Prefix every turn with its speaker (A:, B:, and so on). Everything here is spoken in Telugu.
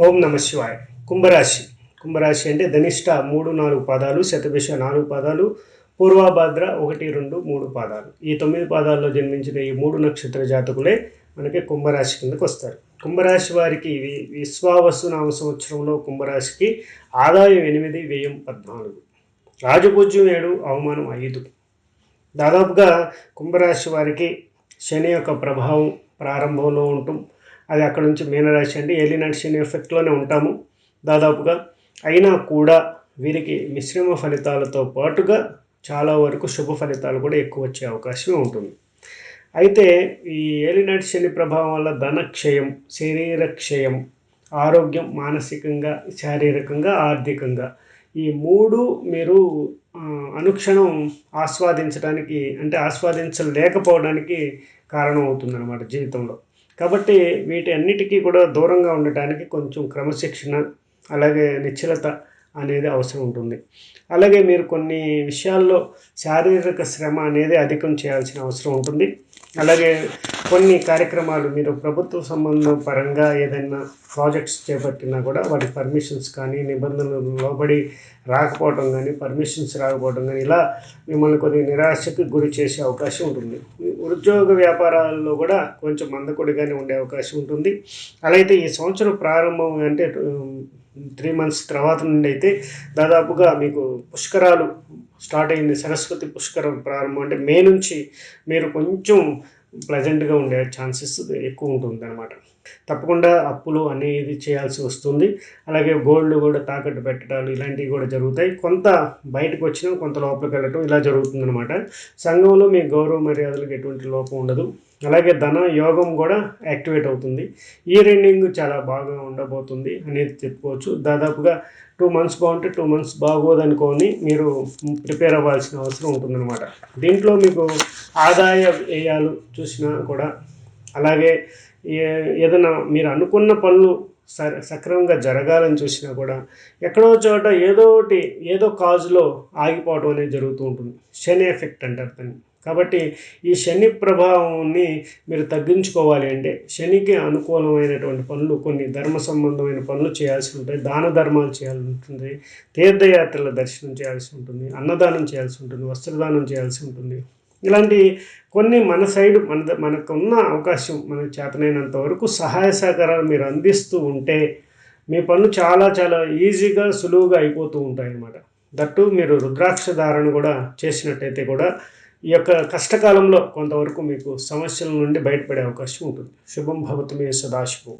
A: ఓం నమ శివాయ. కుంభరాశి. కుంభరాశి అంటే ధనిష్ట 3-4 పాదాలు, శతభిష 4 పాదాలు, పూర్వభాద్ర 1-2-3 పాదాలు. ఈ 9 పాదాల్లో జన్మించిన ఈ 3 నక్షత్ర జాతకులే మనకి కుంభరాశి కిందకు వస్తారు. కుంభరాశి వారికి విశ్వావసు నామ సంవత్సరంలో కుంభరాశికి ఆదాయం 8, వ్యయం 14, రాజపూజ్యం 7, అవమానం 5. దాదాపుగా కుంభరాశి వారికి శని యొక్క ప్రభావం ప్రారంభంలో ఉంటుంది. అది అక్కడ నుంచి మీనరాశి అంటే ఏలినాటి శని ఎఫెక్ట్లోనే ఉంటాము దాదాపుగా. అయినా కూడా వీరికి మిశ్రమ ఫలితాలతో పాటుగా చాలా వరకు శుభ ఫలితాలు కూడా ఎక్కువ వచ్చే అవకాశమే ఉంటుంది. అయితే ఈ ఏలినాటి శని ప్రభావం వల్ల ధనక్షయం, శరీర క్షయం, ఆరోగ్యం, మానసికంగా, శారీరకంగా, ఆర్థికంగా ఈ 3 మీరు అనుక్షణం ఆస్వాదించడానికి అంటే ఆస్వాదించలేకపోవడానికి కారణం అవుతుందన్నమాట జీవితంలో. కాబట్టి వీటి అన్నిటికీ కూడా దూరంగా ఉండటానికి కొంచెం క్రమశిక్షణ అలాగే నిశ్చలత అనేది అవసరం ఉంటుంది. అలాగే మీరు కొన్ని విషయాల్లో శారీరక శ్రమ అనేది అధికం చేయాల్సిన అవసరం ఉంటుంది. అలాగే కొన్ని కార్యక్రమాలు మీరు ప్రభుత్వ సంబంధం పరంగా ఏదైనా ప్రాజెక్ట్స్ చేపట్టినా కూడా వాటి పర్మిషన్స్ కానీ, నిబంధనలు లోబడి రాకపోవడం కానీ, పర్మిషన్స్ రాకపోవడం కానీ ఇలా మిమ్మల్ని కొద్దిగా నిరాశకు గురి చేసే అవకాశం ఉంటుంది. ఉద్యోగ వ్యాపారాల్లో కూడా కొంచెం మందకొడిగానే ఉండే అవకాశం ఉంటుంది. అలాగే ఈ సంవత్సరం ప్రారంభం అంటే 3 months తర్వాత నుండి అయితే దాదాపుగా మీకు పుష్కరాలు స్టార్ట్ అయింది. సరస్వతి పుష్కరం ప్రారంభం అంటే మే నుంచి మీరు కొంచెం ప్లెజెంట్గా ఉండే ఛాన్సెస్ ఎక్కువ ఉంటుంది అన్నమాట. తప్పకుండా అప్పులు అనేది చేయాల్సి వస్తుంది. అలాగే గోల్డ్ కూడా తాకట్టు పెట్టడాలు ఇలాంటివి కూడా జరుగుతాయి. కొంత బయటకు వచ్చినా కొంత లోపలికి వెళ్ళటం ఇలా జరుగుతుందన్నమాట. సంఘంలో మీ గౌరవ మర్యాదలకు ఎటువంటి లోపం ఉండదు. అలాగే ధన యోగం కూడా యాక్టివేట్ అవుతుంది. ఇయర్ ఎండింగ్ చాలా బాగా ఉండబోతుంది అనేది చెప్పుకోవచ్చు. దాదాపుగా 2 months బాగుంటే 2 months బాగోదనుకొని మీరు ప్రిపేర్ అవ్వాల్సిన అవసరం ఉంటుందన్నమాట. దీంట్లో మీకు ఆదాయ వ్యయాలు చూసినా కూడా అలాగే ఏదైనా మీరు అనుకున్న పనులు సక్రమంగా జరగాలని చూసినా కూడా ఎక్కడో చోట ఏదో కాజులో ఆగిపోవడం అనేది జరుగుతూ ఉంటుంది. శని ఎఫెక్ట్ అంటారు దాన్ని. కాబట్టి ఈ శని ప్రభావాన్ని మీరు తగ్గించుకోవాలి అంటే శనికి అనుకూలమైనటువంటి పనులు, కొన్ని ధర్మ సంబంధమైన పనులు చేయాల్సి ఉంటాయి. దాన ధర్మాలు చేయాల్సి ఉంటుంది, తీర్థయాత్రల దర్శనం చేయాల్సి ఉంటుంది, అన్నదానం చేయాల్సి ఉంటుంది, వస్త్రదానం చేయాల్సి ఉంటుంది. ఇలాంటి కొన్ని మన సైడు మనకున్న అవకాశం మనకు చేతనైనంత వరకు సహాయ సహకారాలు మీరు అందిస్తూ ఉంటే మీ పనులు చాలా చాలా ఈజీగా సులువుగా అయిపోతూ ఉంటాయి అన్నమాట. దట్టు మీరు రుద్రాక్ష ధారణ కూడా చేసినట్టయితే కూడా ఈ యొక్క కష్టకాలంలో కొంతవరకు మీకు సమస్యల నుండి బయటపడే అవకాశం ఉంటుంది. శుభం భవతు మే సదాశివం.